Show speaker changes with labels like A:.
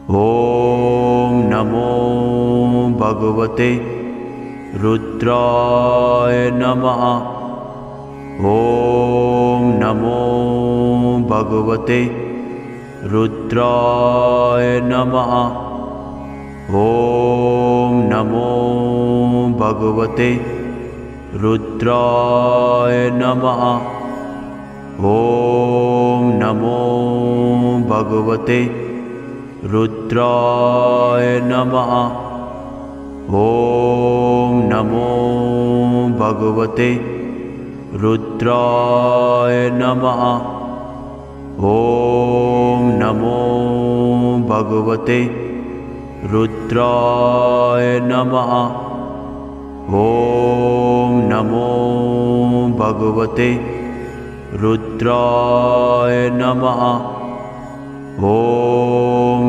A: ॐ नमो भगवते रुद्राय नमः। ॐ नमो भगवते रुद्राय नमः। ॐ नमो भगवते रुद्राय नमः। ॐ नमो भगवते रुद्राय नमः। ॐ नमो भगवते रुद्राय नमः। ॐ नमो भगवते रुद्राय नमः। ॐ नमो भगवते रुद्राय नमः। ॐ